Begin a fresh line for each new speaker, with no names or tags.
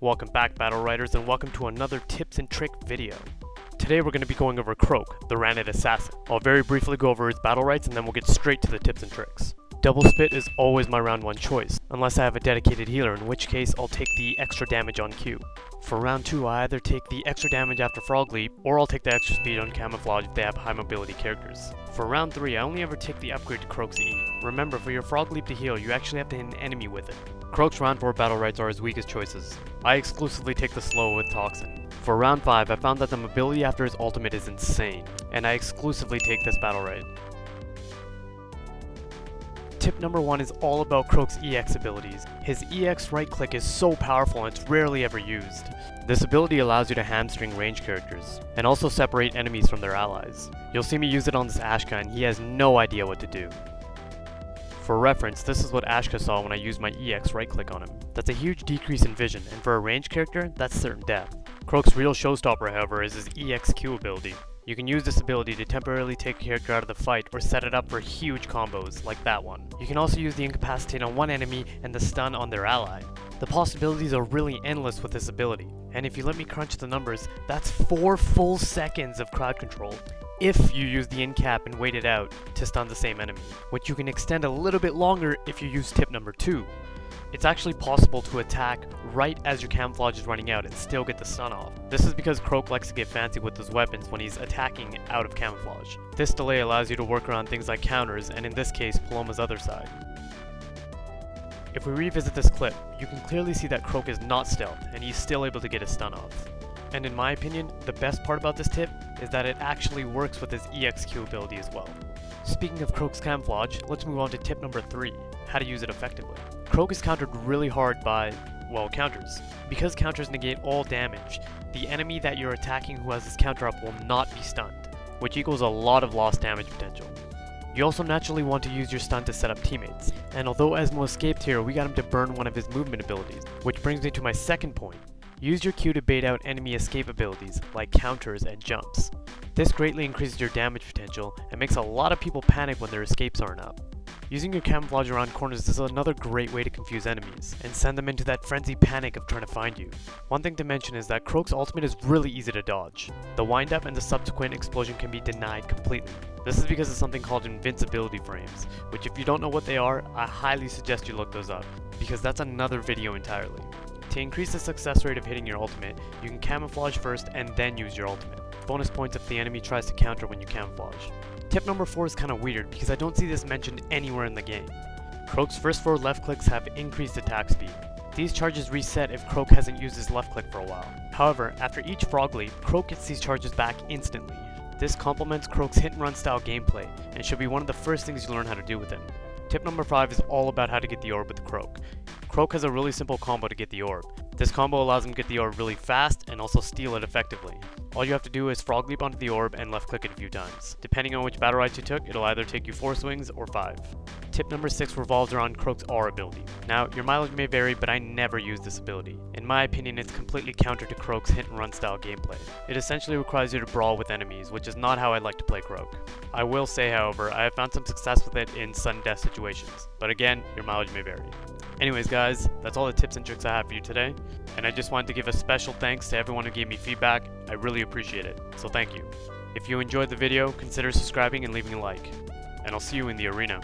Welcome back, Battleriters, and welcome to another tips and trick video. Today we're going to be going over Croak, the Ranid assassin. I'll very briefly go over his battle rights and then we'll get straight to the tips and tricks. Double spit is always my round 1 choice, unless I have a dedicated healer, in which case I'll take the extra damage on Q. For round 2, I either take the extra damage after Frog Leap, or I'll take the extra speed on Camouflage if they have high mobility characters. For round 3, I only ever take the upgrade to Croak's E. Remember, for your Frog Leap to heal, you actually have to hit an enemy with it. Croak's round 4 battle rights are his weakest choices. I exclusively take the slow with Toxin. For round 5, I found that the mobility after his ultimate is insane, and I exclusively take this battle right. Tip number 1 is all about Croak's EX abilities. His EX right click is so powerful and it's rarely ever used. This ability allows you to hamstring range characters, and also separate enemies from their allies. You'll see me use it on this Ashka and he has no idea what to do. For reference, this is what Ashka saw when I used my EX right click on him. That's a huge decrease in vision, and for a ranged character, that's certain death. Croak's real showstopper, however, is his EXQ ability. You can use this ability to temporarily take a character out of the fight or set it up for huge combos, like that one. You can also use the incapacitate on one enemy and the stun on their ally. The possibilities are really endless with this ability, and if you let me crunch the numbers, that's 4 full seconds of crowd control, if you use the incap and wait it out to stun the same enemy, which you can extend a little bit longer if you use tip number 2. It's actually possible to attack right as your camouflage is running out and still get the stun off. This is because Croak likes to get fancy with his weapons when he's attacking out of camouflage. This delay allows you to work around things like counters, and in this case, Paloma's other side. If we revisit this clip, you can clearly see that Croak is not stealth, and he's still able to get his stun off. And in my opinion, the best part about this tip is that it actually works with his EXQ ability as well. Speaking of Croak's camouflage, let's move on to tip number 3, how to use it effectively. Croak is countered really hard by, well, counters. Because counters negate all damage, the enemy that you're attacking who has his counter up will not be stunned, which equals a lot of lost damage potential. You also naturally want to use your stun to set up teammates, and although Esmo escaped here, we got him to burn one of his movement abilities, which brings me to my second point. Use your Q to bait out enemy escape abilities, like counters and jumps. This greatly increases your damage potential and makes a lot of people panic when their escapes aren't up. Using your camouflage around corners is another great way to confuse enemies, and send them into that frenzied panic of trying to find you. One thing to mention is that Croak's ultimate is really easy to dodge. The wind-up and the subsequent explosion can be denied completely. This is because of something called invincibility frames, which if you don't know what they are, I highly suggest you look those up, because that's another video entirely. To increase the success rate of hitting your ultimate, you can camouflage first and then use your ultimate. Bonus points if the enemy tries to counter when you camouflage. Tip number 4 is kinda weird because I don't see this mentioned anywhere in the game. Croak's first 4 left clicks have increased attack speed. These charges reset if Croak hasn't used his left click for a while. However, after each Frog Leap, Croak gets these charges back instantly. This complements Croak's hit and run style gameplay and should be one of the first things you learn how to do with him. Tip number 5 is all about how to get the orb with Croak. Croak has a really simple combo to get the orb. This combo allows him to get the orb really fast and also steal it effectively. All you have to do is Frog Leap onto the orb and left click it a few times. Depending on which battle rights you took, it'll either take you 4 swings or 5. Tip number 6 revolves around Croak's R ability. Now, your mileage may vary, but I never use this ability. In my opinion, it's completely counter to Croak's hit and run style gameplay. It essentially requires you to brawl with enemies, which is not how I like to play Croak. I will say, however, I have found some success with it in sudden death situations, but again, your mileage may vary. Anyways guys, that's all the tips and tricks I have for you today, and I just wanted to give a special thanks to everyone who gave me feedback. I really appreciate it, so thank you. If you enjoyed the video, consider subscribing and leaving a like, and I'll see you in the arena.